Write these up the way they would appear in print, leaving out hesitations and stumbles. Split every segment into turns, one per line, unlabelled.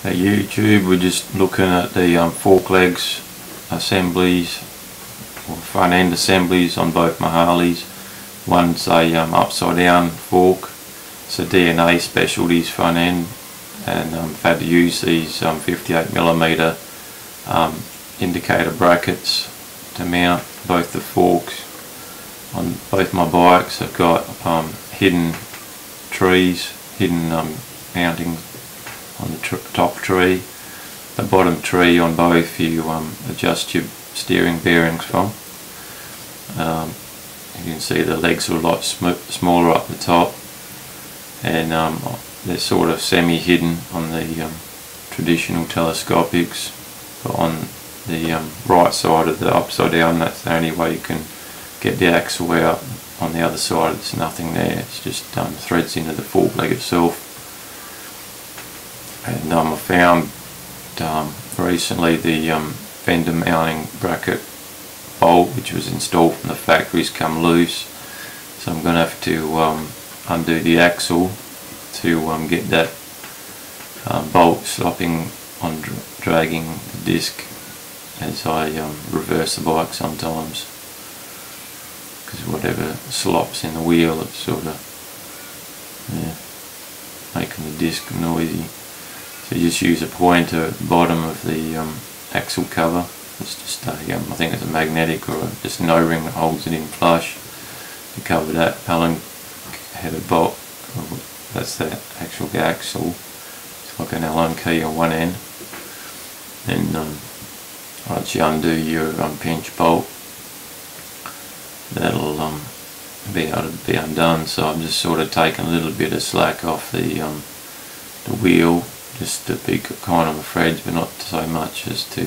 At YouTube we're just looking at the fork legs assemblies, or front end assemblies on both my Harleys. One's a upside down fork, it's a DNA Specialties front end, and I've had to use these 58mm indicator brackets to mount both the forks on both my bikes. I've got hidden trees, hidden mounting on the top tree. The bottom tree on both you adjust your steering bearings from. You can see the legs are a lot smaller up the top, and they're sort of semi-hidden on the traditional telescopics, but on the right side of the upside down, that's the only way you can get the axle out. On the other side there's nothing there, it's just threads into the fork leg itself. And I found recently the fender mounting bracket bolt, which was installed from the factory, has come loose, so I'm going to have to undo the axle to get that bolt stopping on dragging the disc as I reverse the bike sometimes, because whatever slops in the wheel, it's sort of making the disc noisy. So you just use a pointer at the bottom of the axle cover. It's just a, I think it's a magnetic or just an O-ring that holds it in flush to cover that Allen header bolt. That's the actual axle. It's like an Allen key on one end. And once you undo your pinch bolt, that'll be able to be undone. So I'm just sort of taking a little bit of slack off the wheel, just to be kind of a threads, but not so much as to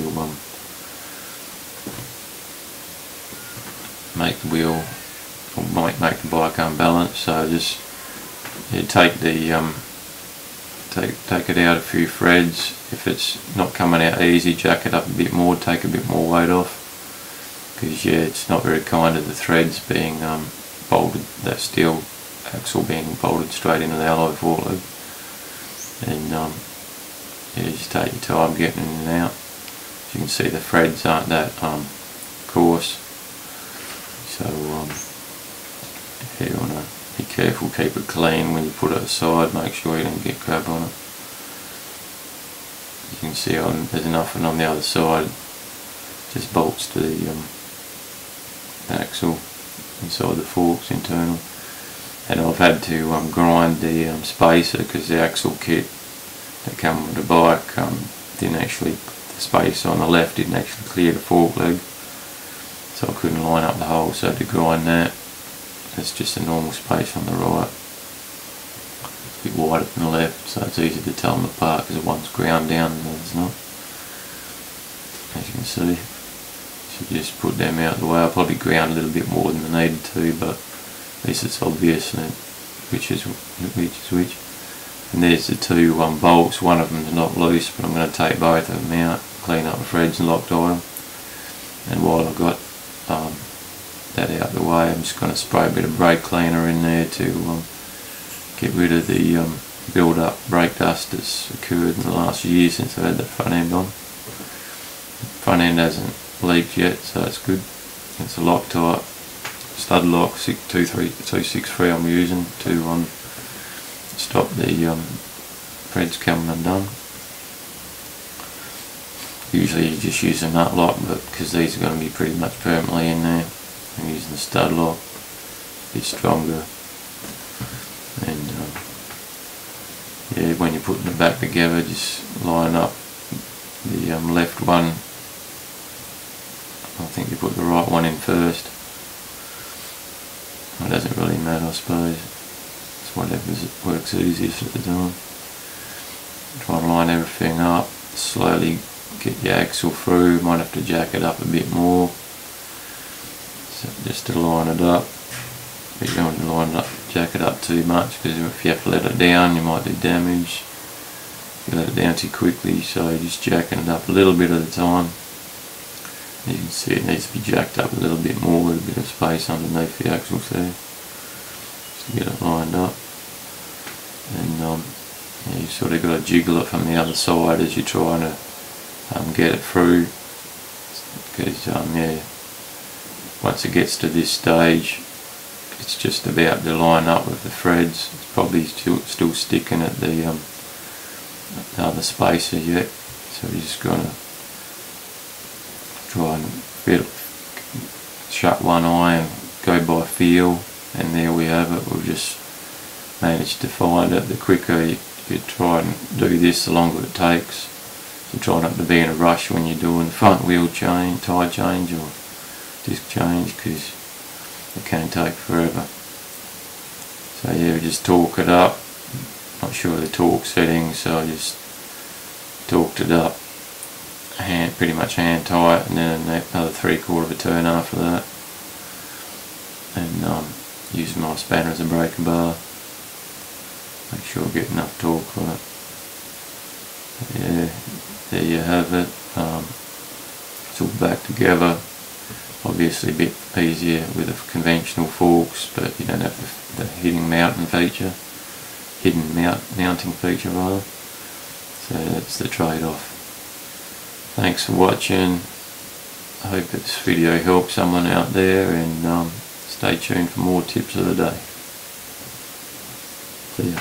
make the wheel, or might make the bike unbalanced. So just take the take it out a few threads. If it's not coming out easy, jack it up a bit more, take a bit more weight off, because it's not very kind of the threads being bolted, that steel axle being bolted straight into the alloy fork leg. And just take your time getting in and out. As you can see, the threads aren't that coarse, so you want to be careful, keep it clean when you put it aside, make sure you don't get crap on it. You can see there's nothing on the other side, just bolts to the axle inside the forks internal. And I've had to grind the spacer, because the axle kit that come with the bike didn't actually, the spacer on the left didn't actually clear the fork leg, so I couldn't line up the hole, so I had to grind that. It's just a normal space on the right, it's a bit wider than the left, so it's easy to tell them apart because one's ground down and the other's not, as you can see. So just put them out of the way. I'll probably ground a little bit more than I needed to, but at least it's obvious which is which. And there's the two bolts. One of them's not loose, but I'm going to take both of them out, clean up the threads and Loctite them. And while I've got that out of the way, I'm just going to spray a bit of brake cleaner in there to get rid of the build up brake dust that's occurred in the last year since I had that front end on. The front end hasn't leaked yet, so it's good. It's a Loctite stud lock 263 I'm using to stop the threads coming undone. Usually you just use a nut lock, but because these are going to be pretty much permanently in there, I'm using the stud lock, a bit stronger. And yeah, when you're putting it back together, just line up the left one. I think you put the right one in first. It doesn't really matter, I suppose. It's whatever works easiest at the time. Try and line everything up. Slowly get your axle through. Might have to jack it up a bit more, so just to line it up. But you don't want to line it up, jack it up too much, because if you have to let it down, you might do damage. You let it down too quickly, so just jacking it up a little bit at a time. You can see it needs to be jacked up a little bit more with a bit of space underneath the axles there, just to get it lined up. And You sort of got to jiggle it from the other side as you're trying to get it through, because yeah, once it gets to this stage it's just about to line up with the threads. It's probably still sticking at the other spacer yet, so we're just going to try and shut one eye and go by feel, and there we have it. We've just managed to find it. The quicker you try and do this, the longer it takes. So try not to be in a rush when you're doing the front wheel change, tyre change or disc change, because it can take forever. So yeah, we just torque it up. Not sure of the torque settings, so I just torqued it up, pretty much hand tight, and then another 3/4 of a turn after that, and use my spanner as a breaker bar. Make sure I get enough torque for it. But yeah, there you have it. It's all back together. Obviously a bit easier with the conventional forks, but you don't have the hidden mounting feature rather. So that's the trade-off. Thanks for watching. I hope that this video helped someone out there, and stay tuned for more tips of the day. See ya.